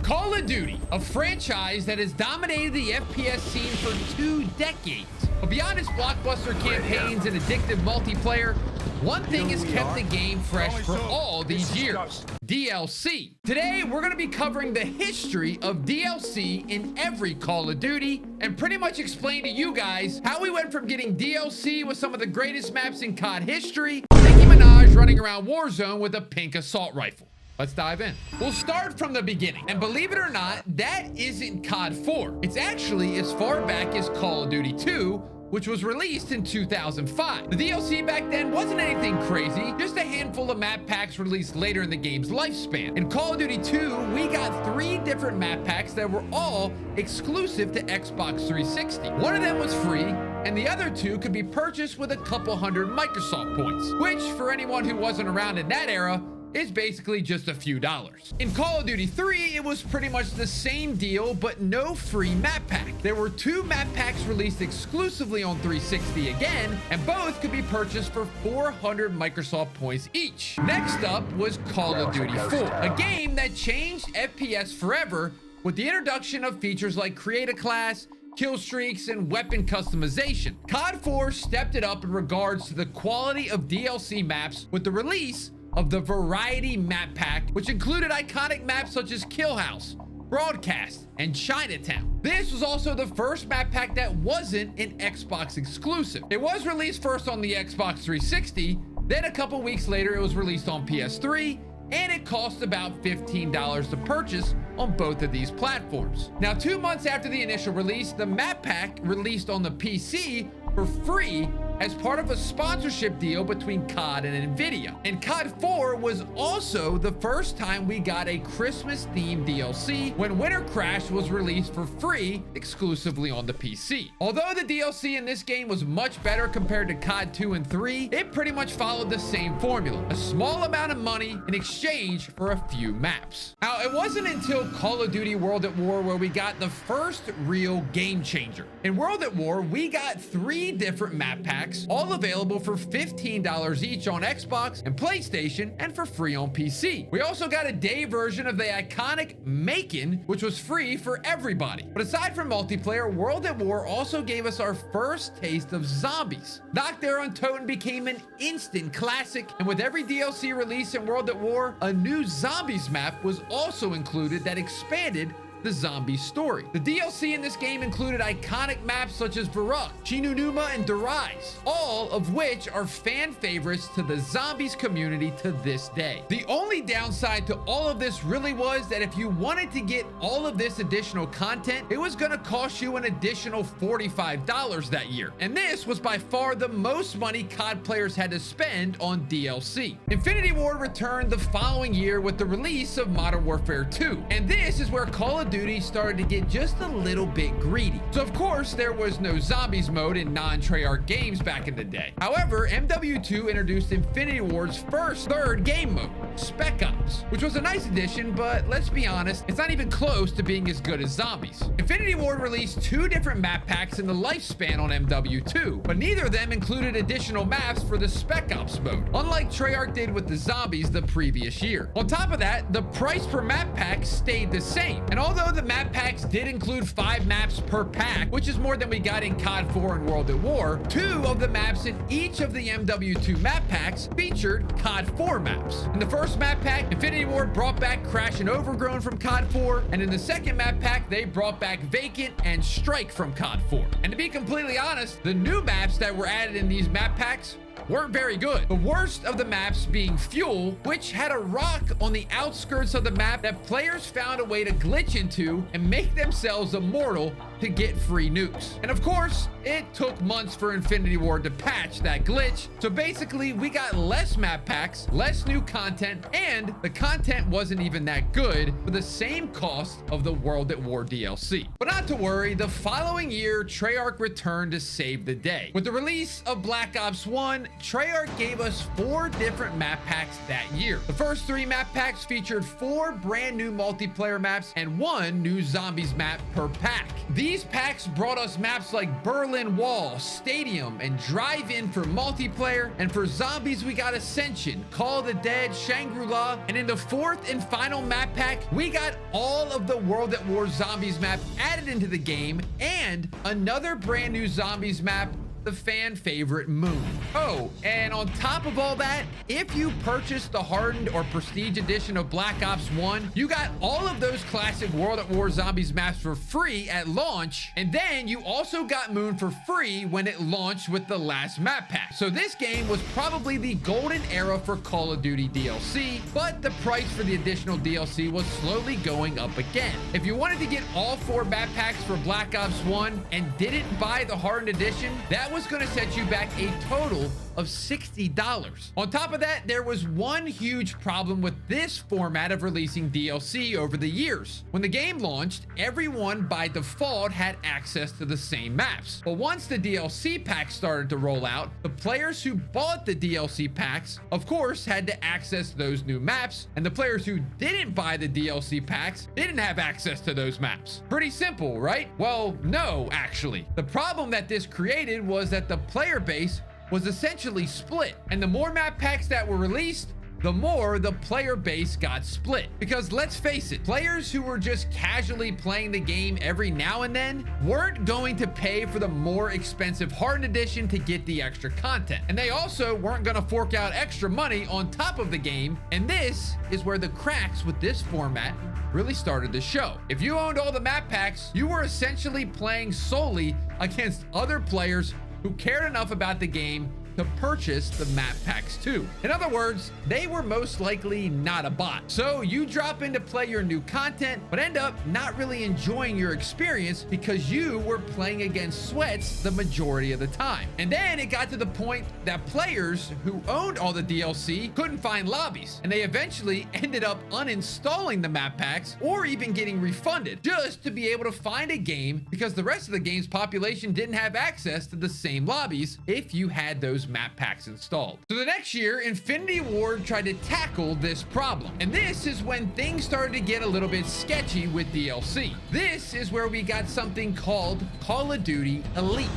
Call of Duty, a franchise that has dominated the FPS scene for 2 decades. But beyond its blockbuster campaigns and addictive multiplayer, one thing has kept the game fresh for all these years: DLC. Today, we're going to be covering the history of DLC in every Call of Duty and pretty much explain to you guys how we went from getting DLC with some of the greatest maps in COD history to Nicki Minaj running around Warzone with a pink assault rifle. Let's dive in. We'll start from the beginning. And believe it or not, that isn't COD 4. It's actually as far back as Call of Duty 2, which was released in 2005. The DLC back then wasn't anything crazy, just a handful of map packs released later in the game's lifespan. In Call of Duty 2, we got 3 different map packs that were all exclusive to Xbox 360. One of them was free, and the other 2 could be purchased with a couple hundred Microsoft points, which for anyone who wasn't around in that era, is basically just a few dollars. In Call of Duty 3, it was pretty much the same deal, but no free map pack. There were 2 map packs released exclusively on 360 again, and both could be purchased for 400 Microsoft points each. Next up was Call of Duty 4, a game that changed FPS forever with the introduction of features like Create a Class, kill streaks, and weapon customization. COD 4 stepped it up in regards to the quality of DLC maps with the release of the Variety map pack, which included iconic maps such as Kill House, Broadcast, and Chinatown. This was also the first map pack that wasn't an Xbox exclusive. It was released first on the Xbox 360, then a couple weeks later it was released on PS3, and it cost about $15 to purchase on both of these platforms. Now, 2 months after the initial release, the map pack released on the PC for free as part of a sponsorship deal between COD and Nvidia. And COD 4 was also the first time we got a Christmas-themed DLC when Winter Crash was released for free exclusively on the PC. Although the DLC in this game was much better compared to COD 2 and 3, it pretty much followed the same formula: a small amount of money in exchange for a few maps. Now, it wasn't until Call of Duty World at War where we got the first real game changer. In World at War, we got 3 different map packs, all available for $15 each on Xbox and PlayStation, and for free on PC. We also got a day version of the iconic Macon, which was free for everybody. But aside from multiplayer, World at War also gave us our first taste of zombies. Knock There on Toten became an instant classic, and with every DLC release in World at War, a new zombies map was also included that expanded the zombie story. The DLC in this game included iconic maps such as Varuk, Chinunuma, and Derise, all of which are fan favorites to the zombies community to this day. The only downside to all of this really was that if you wanted to get all of this additional content, it was going to cost you an additional $45 that year. And this was by far the most money COD players had to spend on DLC. Infinity Ward returned the following year with the release of Modern Warfare 2. And this is where Call of Duty started to get just a little bit greedy. So of course, there was no zombies mode in non-Treyarch games back in the day. However, MW2 introduced Infinity Ward's first third game mode, Spec Ops, which was a nice addition, but let's be honest, it's not even close to being as good as zombies. Infinity Ward released 2 different map packs in the lifespan on MW2, but neither of them included additional maps for the Spec Ops mode, unlike Treyarch did with the zombies the previous year. On top of that, the price per map pack stayed the same, and although the map packs did include 5 maps per pack, which is more than we got in COD 4 and World at War, 2 of the maps in each of the MW2 map packs featured COD 4 maps. In the first map pack, Infinity Ward brought back Crash and Overgrown from COD 4, and in the second map pack, they brought back Vacant and Strike from COD 4. And to be completely honest, the new maps that were added in these map packs weren't very good. The worst of the maps being Fuel, which had a rock on the outskirts of the map that players found a way to glitch into and make themselves immortal to get free nukes. And of course, it took months for Infinity Ward to patch that glitch. So basically, we got less map packs, less new content, and the content wasn't even that good for the same cost of the World at War DLC. But not to worry, the following year, Treyarch returned to save the day with the release of Black Ops 1 Treyarch gave us 4 different map packs that year. The first 3 map packs featured 4 brand new multiplayer maps and 1 new zombies map per pack. These packs brought us maps like Berlin Wall, Stadium, and Drive-In for multiplayer, and for zombies we got Ascension, Call of the Dead, Shangri-La, and in the 4th and final map pack we got all of the World at War zombies map added into the game and another brand new zombies map, the fan favorite Moon. Oh, and on top of all that, if you purchased the hardened or prestige edition of Black Ops 1, you got all of those classic World at War zombies maps for free at launch, and then you also got Moon for free when it launched with the last map pack. So this game was probably the golden era for Call of Duty DLC, but the price for the additional DLC was slowly going up again. If you wanted to get all 4 map packs for Black Ops 1 and didn't buy the hardened edition, that was going to set you back a total of $60. On top of that, there was one huge problem with this format of releasing DLC over the years. When the game launched, everyone by default had access to the same maps. But once the DLC packs started to roll out, the players who bought the DLC packs, of course, had to access those new maps, and the players who didn't buy the DLC packs didn't have access to those maps. Pretty simple, right? Well, no, actually. The problem that this created was that the player base was essentially split, and the more map packs that were released, the more the player base got split. Because let's face it, players who were just casually playing the game every now and then weren't going to pay for the more expensive hardened edition to get the extra content, and they also weren't going to fork out extra money on top of the game. And this is where the cracks with this format really started to show. If you owned all the map packs, you were essentially playing solely against other players who cared enough about the game to purchase the map packs too. In other words, they were most likely not a bot. So you drop in to play your new content, but end up not really enjoying your experience because you were playing against sweats the majority of the time. And then it got to the point that players who owned all the DLC couldn't find lobbies, and they eventually ended up uninstalling the map packs or even getting refunded just to be able to find a game, because the rest of the game's population didn't have access to the same lobbies if you had those map packs installed. So the next year, Infinity Ward tried to tackle this problem, and this is when things started to get a little bit sketchy with DLC. This is where we got something called Call of Duty Elite.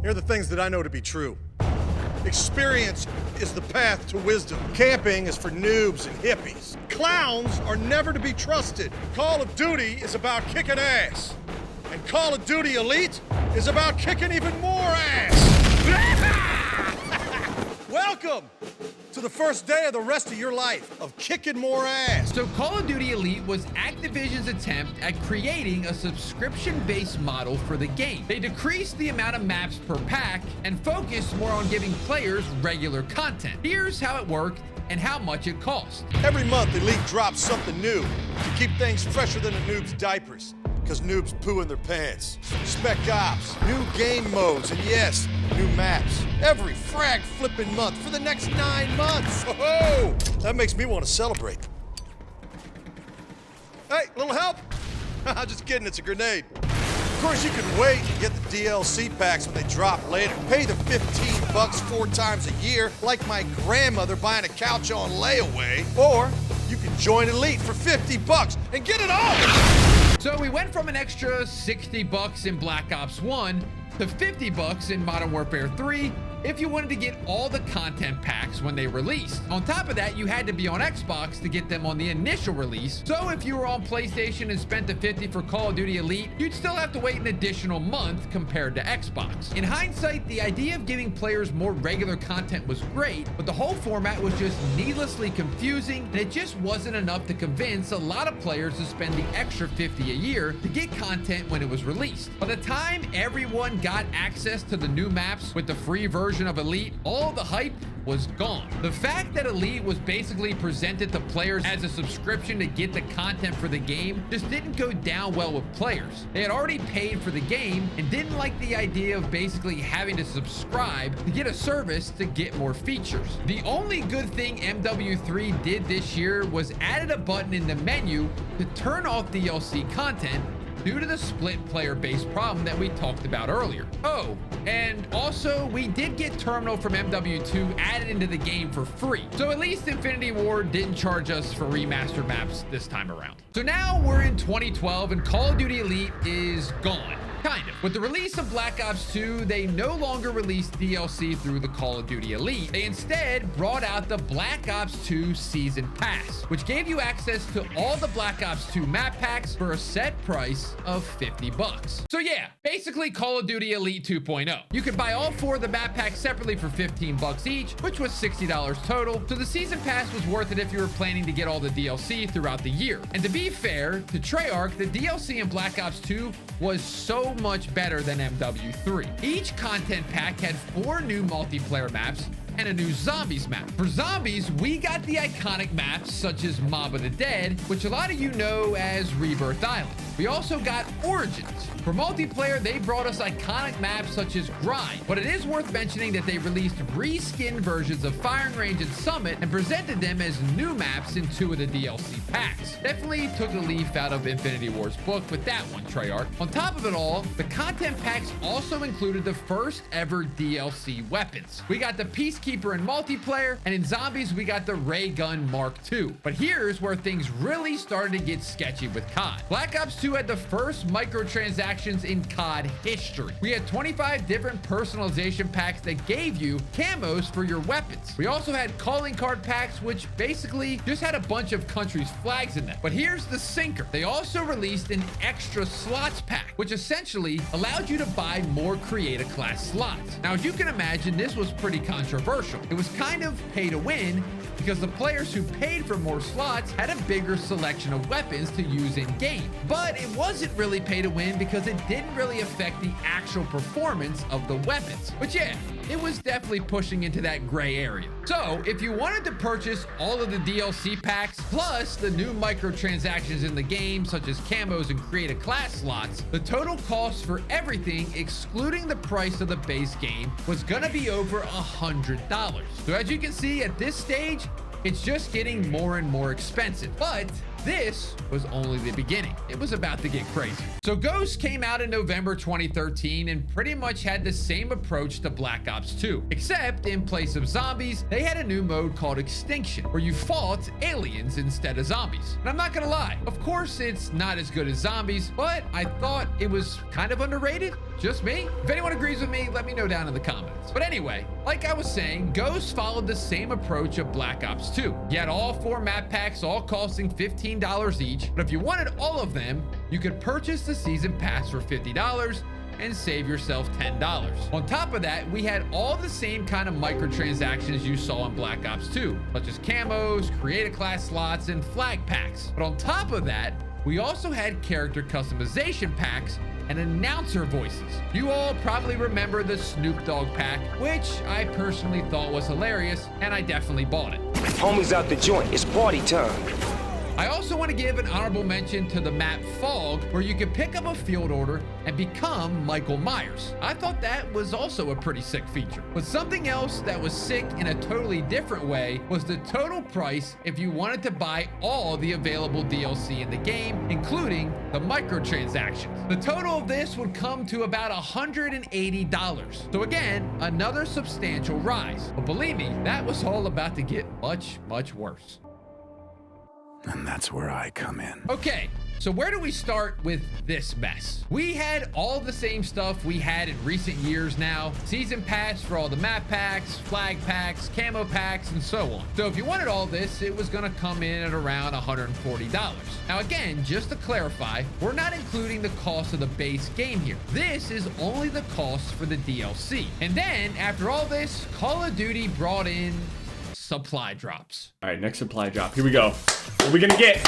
Here are the things that I know to be true. Experience is the path to wisdom. Camping is for noobs and hippies. Clowns are never to be trusted. Call of Duty is about kicking ass. And Call of Duty Elite is about kicking even more ass. Welcome to the first day of the rest of your life of kicking more ass. So Call of Duty Elite was Activision's attempt at creating a subscription-based model for the game. They decreased the amount of maps per pack and focused more on giving players regular content. Here's how it worked and how much it cost. Every month, Elite drops something new to keep things fresher than a noob's diapers, because noobs poo in their pants. Spec Ops, new game modes, and yes, new maps. Every frag flipping month for the next 9 months. Oh, that makes me want to celebrate. Hey, little help? Just kidding, it's a grenade. Of course, you can wait and get the DLC packs when they drop later. Pay the $15 4 times a year, like my grandmother buying a couch on layaway. Or you can join Elite for $50 and get it all. So we went from an extra $60 in Black Ops 1 to $50 in Modern Warfare 3 if you wanted to get all the content packs when they released. On top of that, you had to be on Xbox to get them on the initial release. So if you were on PlayStation and spent the $50 for Call of Duty Elite, you'd still have to wait an additional month compared to Xbox. In hindsight, the idea of giving players more regular content was great, but the whole format was just needlessly confusing, and it just wasn't enough to convince a lot of players to spend the extra $50 a year to get content when it was released. By the time everyone got access to the new maps with the free version of Elite, all the hype was gone. The fact that Elite was basically presented to players as a subscription to get the content for the game just didn't go down well with players. They had already paid for the game and didn't like the idea of basically having to subscribe to get a service to get more features. The only good thing MW3 did this year was added a button in the menu to turn off DLC content due to the split player base problem that we talked about earlier. Oh, and also we did get Terminal from MW2 added into the game for free. So at least Infinity Ward didn't charge us for remastered maps this time around. So now we're in 2012 and Call of Duty Elite is gone. Kind of. With the release of Black Ops 2, they no longer released DLC through the Call of Duty Elite. They instead brought out the Black Ops 2 Season Pass, which gave you access to all the Black Ops 2 map packs for a set price of $50. So yeah, basically Call of Duty Elite 2.0. You could buy all 4 of the map packs separately for $15 each, which was $60 total. So the Season Pass was worth it if you were planning to get all the DLC throughout the year. And to be fair to Treyarch, the DLC in Black Ops 2 was so much better than MW3. Each content pack had 4 new multiplayer maps and a new zombies map. For zombies, we got the iconic maps such as Mob of the Dead, which a lot of you know as Rebirth Island. We also got Origins. For multiplayer, they brought us iconic maps such as Grind, but it is worth mentioning that they released reskinned versions of Firing Range and Summit and presented them as new maps in 2 of the DLC packs. Definitely took a leaf out of Infinity Ward's book with that one, Treyarch. On top of it all, the content packs also included the first ever DLC weapons. We got the Peacekeeper in multiplayer, and in zombies, we got the Ray Gun Mark II. But here's where things really started to get sketchy with COD. Black Ops 2 had the first microtransactions in COD history. We had 25 different personalization packs that gave you camos for your weapons. We also had calling card packs, which basically just had a bunch of countries' flags in them. But here's the sinker. They also released an extra slots pack, which essentially allowed you to buy more creator class slots. Now, as you can imagine, this was pretty controversial. It was kind of pay to win because the players who paid for more slots had a bigger selection of weapons to use in game. But it wasn't really pay to win because it didn't really affect the actual performance of the weapons. But yeah, it was definitely pushing into that gray area. So if you wanted to purchase all of the DLC packs plus the new microtransactions in the game such as camos and create a class slots, the total cost for everything excluding the price of the base game was gonna be over $100. So as you can see at this stage, it's just getting more and more expensive. But this was only the beginning. It was about to get crazy. So Ghost came out in November 2013 and pretty much had the same approach to Black Ops 2, except in place of zombies, they had a new mode called Extinction, where you fought aliens instead of zombies. And I'm not gonna lie, of course it's not as good as zombies, but I thought it was kind of underrated. Just me? If anyone agrees with me, let me know down in the comments. But anyway, like I was saying, Ghost followed the same approach of Black Ops 2. You had all 4 map packs, all costing $15 each, but if you wanted all of them, you could purchase the season pass for $50 and save yourself $10. On top of that, we had all the same kind of microtransactions you saw in Black Ops 2, such as camos, creator class slots, and flag packs. But on top of that, we also had character customization packs and announcer voices. You all probably remember the Snoop Dogg pack, which I personally thought was hilarious, and I definitely bought it. Homies out the joint, it's party time. I also want to give an honorable mention to the map Fog, where you could pick up a field order and become Michael Myers. I thought that was also a pretty sick feature. But something else that was sick in a totally different way was the total price if you wanted to buy all the available DLC in the game, including the microtransactions. The total of this would come to about $180. So again, another substantial rise. But believe me, that was all about to get much, much worse. And that's where I come in. Okay, so where do we start with this mess? We had all the same stuff we had in recent years now. Season pass for all the map packs, flag packs, camo packs, and so on. So if you wanted all this, it was gonna come in at around $140. Now again, just to clarify, we're not including the cost of the base game here. This is only the cost for the DLC. And then after all this, Call of Duty brought in supply drops. All right, next supply drop. Here we go. What are we gonna get?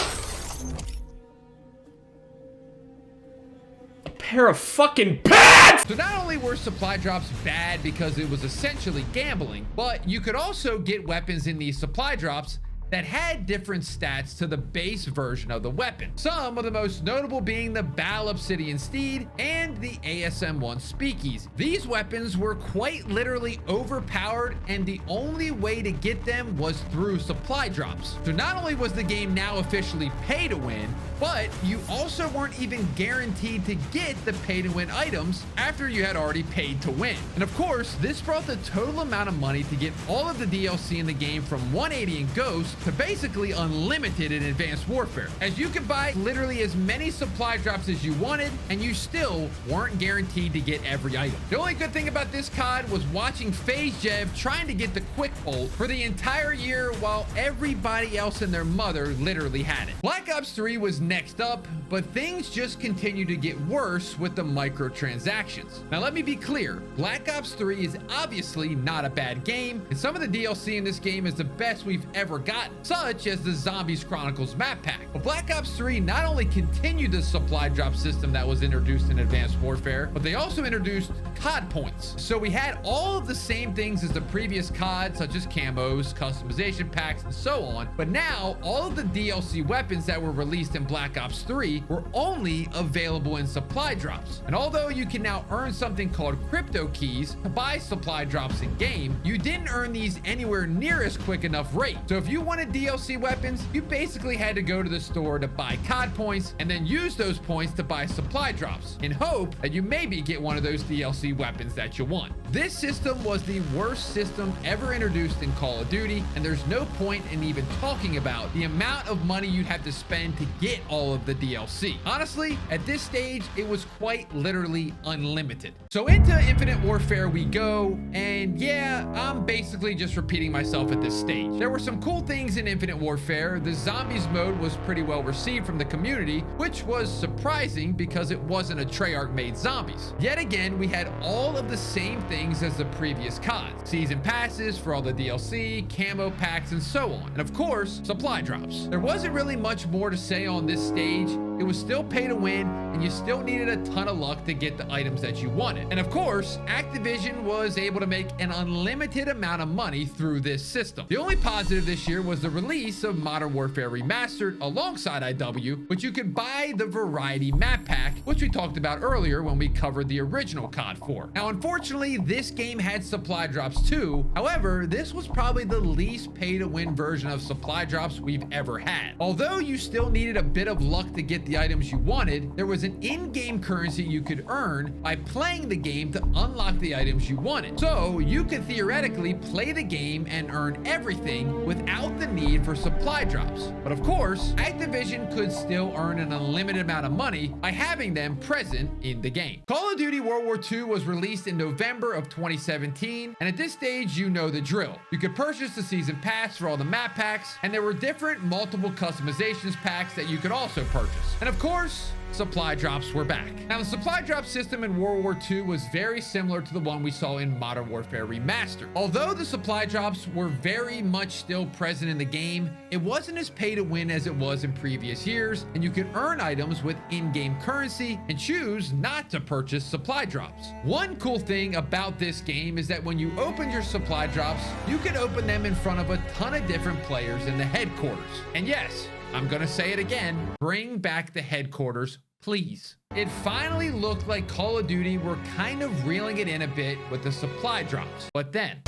A pair of fucking pants! So not only were supply drops bad because it was essentially gambling, but you could also get weapons in these supply drops that had different stats to the base version of the weapon. Some of the most notable being the Bal Obsidian Steed and the ASM-1 Speakeasy. These weapons were quite literally overpowered, and the only way to get them was through supply drops. So not only was the game now officially pay to win, But you also weren't even guaranteed to get the pay-to-win items after you had already paid to win. And of course, this brought the total amount of money to get all of the DLC in the game from 180 in Ghost to basically unlimited in Advanced Warfare, as you could buy literally as many supply drops as you wanted, and you still weren't guaranteed to get every item. The only good thing about this COD was watching FaZe Jev trying to get the quick bolt for the entire year while everybody else and their mother literally had it. Black Ops 3 was next up, but things just continued to get worse with the microtransactions. Now let me be clear, Black Ops 3 is obviously not a bad game, and some of the DLC in this game is the best we've ever gotten, such as the Zombies Chronicles map pack. But Black Ops 3 not only continued the supply drop system that was introduced in Advanced Warfare, but they also introduced COD points. So we had all of the same things as the previous COD, such as camos, customization packs, and so on, but now all of the DLC weapons that were released in Black Ops 3 were only available in supply drops. And although you can now earn something called crypto keys to buy supply drops in game, you didn't earn these anywhere near as quick enough rate. So if you wanted DLC weapons, you basically had to go to the store to buy COD points and then use those points to buy supply drops in hope that you maybe get one of those DLC weapons that you want. This system was the worst system ever introduced in Call of Duty, and there's no point in even talking about the amount of money you'd have to spend to get all of the DLC. Honestly, at this stage, it was quite literally unlimited. So into Infinite Warfare we go, and yeah, I'm basically just repeating myself at this stage. There were some cool things in Infinite Warfare. The zombies mode was pretty well received from the community, which was surprising because it wasn't a Treyarch made zombies. Yet again, we had all of the same things as the previous COD. Season passes for all the DLC, camo packs, and so on. And of course, supply drops. There wasn't really much more to say on this stage. It was still pay to win, and you still needed a ton of luck to get the items that you wanted. And of course, Activision was able to make an unlimited amount of money through this system. The only positive this year was the release of Modern Warfare Remastered alongside IW, which you could buy the Variety map pack, which we talked about earlier when we covered the original COD 4. Now, unfortunately, this game had supply drops too. However, this was probably the least pay to win version of supply drops we've ever had. Although you still needed a bit of luck to get the items you wanted, there was an in-game currency you could earn by playing the game to unlock the items you wanted. So you could theoretically play the game and earn everything without the need for supply drops. But of course, Activision could still earn an unlimited amount of money by having them present in the game. Call of Duty World War II was released in November of 2017, and at this stage, you know the drill. You could purchase the season pass for all the map packs, and there were different multiple customizations packs that you could also purchase. And of course, supply drops were back. Now, the supply drop system in World War II was very similar to the one we saw in Modern Warfare Remastered. Although the supply drops were very much still present in the game, it wasn't as pay to win as it was in previous years, and you could earn items with in-game currency and choose not to purchase supply drops. One cool thing about this game is that when you open your supply drops, you can open them in front of a ton of different players in the headquarters. And yes, I'm gonna say it again, bring back the headquarters, please. It finally looked like Call of Duty were kind of reeling it in a bit with the supply drops. But then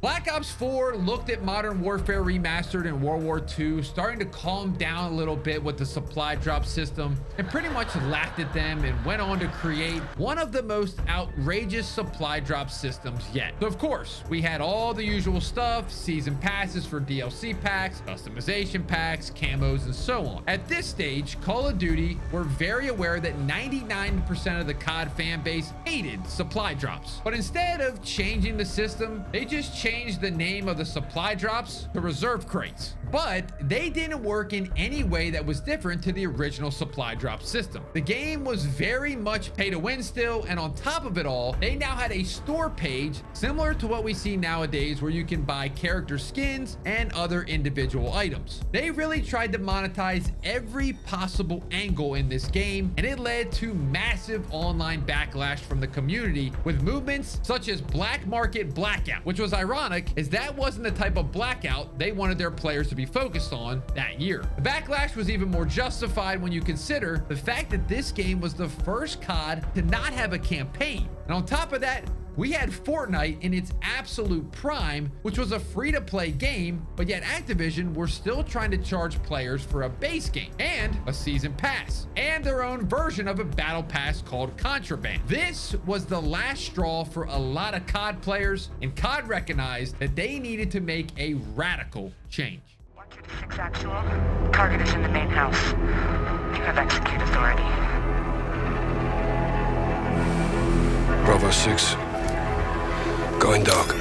Black Ops 4 looked at Modern Warfare Remastered and World War II, starting to calm down a little bit with the supply drop system, and pretty much laughed at them and went on to create one of the most outrageous supply drop systems yet. So of course, we had all the usual stuff, season passes for DLC packs, customization packs, camos, and so on. At this stage, Call of Duty were very aware that 99% of the COD fan base hated supply drops. But instead of changing the system, they just changed the name of the supply drops to reserve crates. But they didn't work in any way that was different to the original supply drop system. The game was very much pay to win still, and on top of it all, they now had a store page similar to what we see nowadays, where you can buy character skins and other individual items. They really tried to monetize every possible angle in this game, and it led to massive online backlash from the community, with movements such as Black Market Blackout, which was ironic as that wasn't the type of blackout they wanted their players to be focused on that year. The backlash was even more justified when you consider the fact that this game was the first COD to not have a campaign. And on top of that, we had Fortnite in its absolute prime, which was a free-to-play game, but yet Activision were still trying to charge players for a base game and a season pass and their own version of a battle pass called Contraband. This was the last straw for a lot of COD players, and COD recognized that they needed to make a radical change. 126 actual. Target is in the main house. You have execute authority. Bravo 6. Going dark.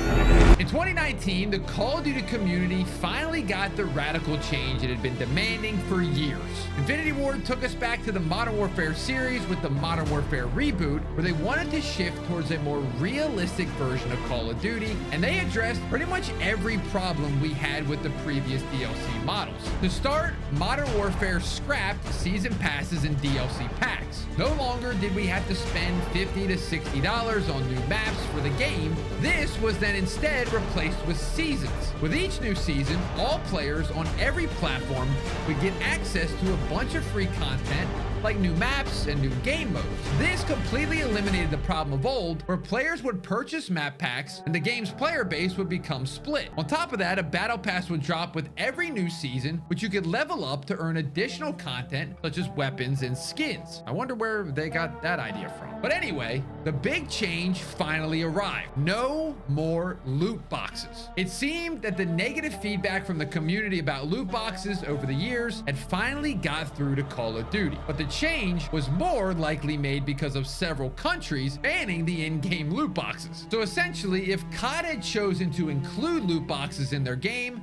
In 2019, the Call of Duty community finally got the radical change it had been demanding for years. Infinity Ward took us back to the Modern Warfare series with the Modern Warfare reboot, where they wanted to shift towards a more realistic version of Call of Duty, and they addressed pretty much every problem we had with the previous DLC models. To start, Modern Warfare scrapped season passes and DLC packs. No longer did we have to spend $50 to $60 on new maps for the game. This was then instead replaced with seasons. With each new season, all players on every platform would get access to a bunch of free content like new maps and new game modes. This completely eliminated the problem of old, where players would purchase map packs and the game's player base would become split. On top of that, a battle pass would drop with every new season, which you could level up to earn additional content such as weapons and skins. I wonder where they got that idea from. But anyway, the big change finally arrived. No more loot boxes. It seemed that the negative feedback from the community about loot boxes over the years had finally got through to Call of Duty. But the change was more likely made because of several countries banning the in-game loot boxes. So essentially, if COD had chosen to include loot boxes in their game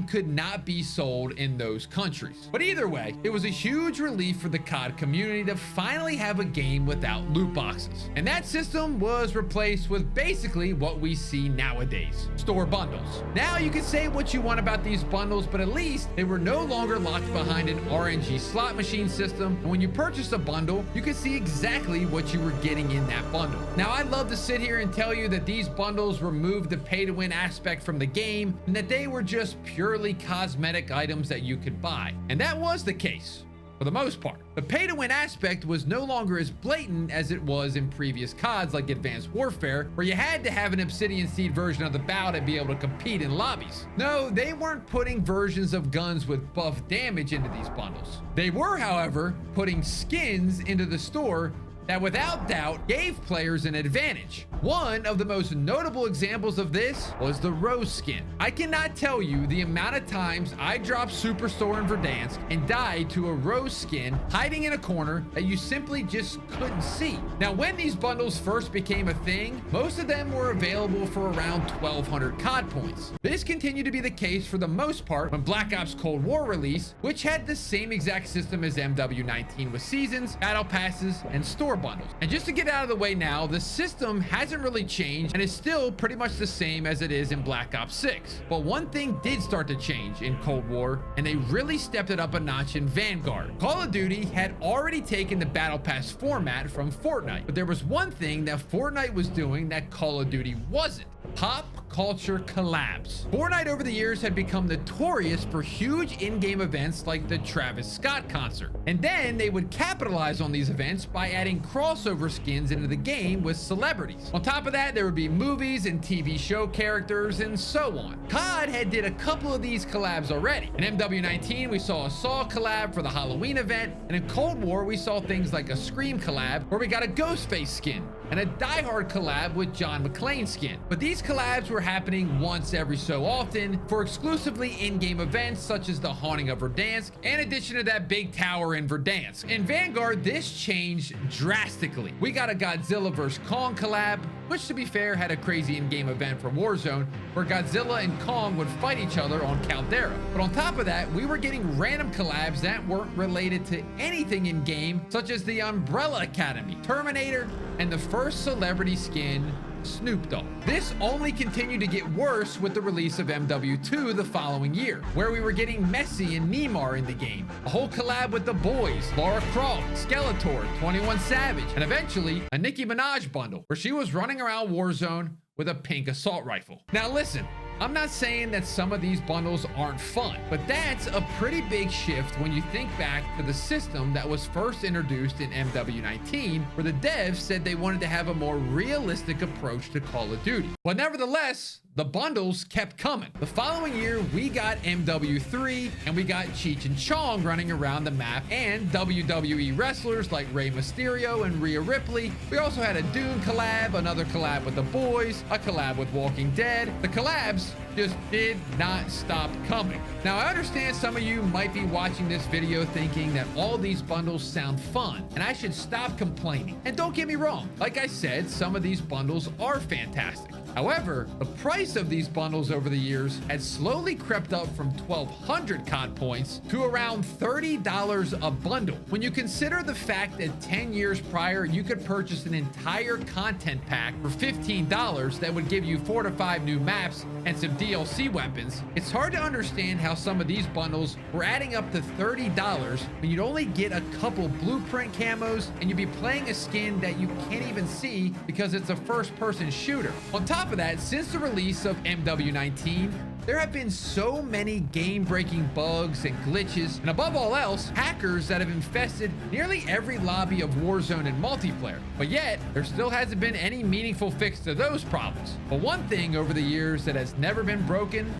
could not be sold in those countries. But either way, it was a huge relief for the COD community to finally have a game without loot boxes. And that system was replaced with basically what we see nowadays: store bundles. Now you can say what you want about these bundles, but at least they were no longer locked behind an RNG slot machine system. And when you purchased a bundle, you could see exactly what you were getting in that bundle. Now, I'd love to sit here and tell you that these bundles removed the pay-to-win aspect from the game and that they were just purely cosmetic items that you could buy. And that was the case for the most part. The pay-to-win aspect was no longer as blatant as it was in previous CODs like Advanced Warfare, where you had to have an Obsidian Seed version of the bow to be able to compete in lobbies. No, they weren't putting versions of guns with buff damage into these bundles. They were, however, putting skins into the store that without doubt gave players an advantage. One of the most notable examples of this was the Rose skin. I cannot tell you the amount of times I dropped Superstore in Verdansk and died to a Rose skin hiding in a corner that you simply just couldn't see. Now, when these bundles first became a thing, most of them were available for around 1,200 COD points. This continued to be the case for the most part when Black Ops Cold War released, which had the same exact system as MW19 with seasons, battle passes, and store bundles. And just to get out of the way now, the system hasn't really changed and is still pretty much the same as it is in Black Ops 6. But one thing did start to change in Cold War, and they really stepped it up a notch in Vanguard. Call of Duty had already taken the battle pass format from Fortnite, but there was one thing that Fortnite was doing that Call of Duty wasn't: pop culture collabs. Fortnite over the years had become notorious for huge in-game events like the Travis Scott concert. And then they would capitalize on these events by adding crossover skins into the game with celebrities. On top of that, there would be movies and TV show characters and so on. COD had did a couple of these collabs already. In MW19, we saw a Saw collab for the Halloween event, and in Cold War, we saw things like a Scream collab where we got a Ghostface skin and a Die Hard collab with John McClane skin. But these collabs were happening once every so often for exclusively in-game events such as the Haunting of Verdansk, in addition to that big tower in Verdansk. In Vanguard, this changed drastically. We got a Godzilla vs. Kong collab, which to be fair had a crazy in-game event for Warzone where Godzilla and Kong would fight each other on Caldera. But on top of that, we were getting random collabs that weren't related to anything in-game, such as the Umbrella Academy, Terminator, and the first celebrity skin, Snoop Dogg. This only continued to get worse with the release of MW2 the following year, where we were getting Messi and Neymar in the game, a whole collab with The Boys, Lara Croft, Skeletor, 21 Savage, and eventually a Nicki Minaj bundle where she was running around Warzone with a pink assault rifle. Now listen, I'm not saying that some of these bundles aren't fun, but that's a pretty big shift when you think back to the system that was first introduced in MW19, where the devs said they wanted to have a more realistic approach to Call of Duty. But nevertheless, the bundles kept coming. The following year, we got MW3, and we got Cheech and Chong running around the map, and WWE wrestlers like Rey Mysterio and Rhea Ripley. We also had a Dune collab, another collab with The Boys, a collab with Walking Dead. The collabs just did not stop coming. Now, I understand some of you might be watching this video thinking that all these bundles sound fun, and I should stop complaining. And don't get me wrong, like I said, some of these bundles are fantastic. However, the price of these bundles over the years has slowly crept up from 1,200 COD points to around $30 a bundle. When you consider the fact that 10 years prior, you could purchase an entire content pack for $15 that would give you 4 to 5 new maps and some DLC weapons, it's hard to understand how some of these bundles were adding up to $30 when you'd only get a couple blueprint camos and you'd be playing a skin that you can't even see because it's a first-person shooter. On top of that, since the release of MW19, there have been so many game-breaking bugs and glitches, and above all else, hackers that have infested nearly every lobby of Warzone and multiplayer. But yet, there still hasn't been any meaningful fix to those problems. But one thing over the years that has never been broken: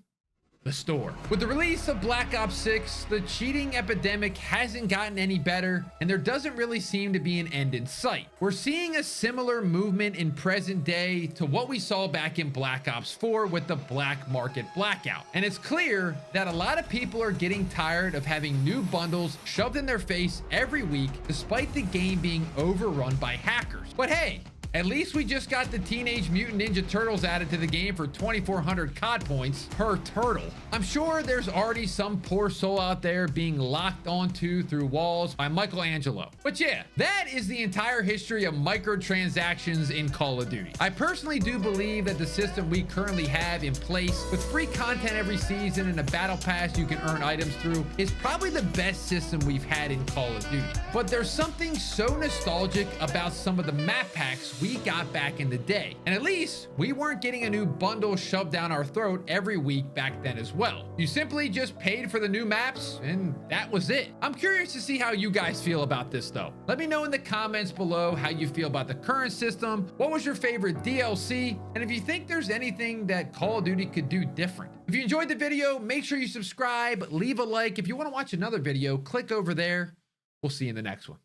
the store. With the release of Black Ops 6, the cheating epidemic hasn't gotten any better, and there doesn't really seem to be an end in sight. We're seeing a similar movement in present day to what we saw back in Black Ops 4 with the black market blackout. And it's clear that a lot of people are getting tired of having new bundles shoved in their face every week, despite the game being overrun by hackers. But hey, at least we just got the Teenage Mutant Ninja Turtles added to the game for 2,400 COD points per turtle. I'm sure there's already some poor soul out there being locked onto through walls by Michelangelo. But yeah, that is the entire history of microtransactions in Call of Duty. I personally do believe that the system we currently have in place, with free content every season and a battle pass you can earn items through, is probably the best system we've had in Call of Duty. But there's something so nostalgic about some of the map packs we got back in the day. And at least we weren't getting a new bundle shoved down our throat every week back then as well. You simply just paid for the new maps and that was it. I'm curious to see how you guys feel about this though. Let me know in the comments below how you feel about the current system. What was your favorite DLC? And if you think there's anything that Call of Duty could do different. If you enjoyed the video, make sure you subscribe, leave a like. If you want to watch another video, click over there. We'll see you in the next one.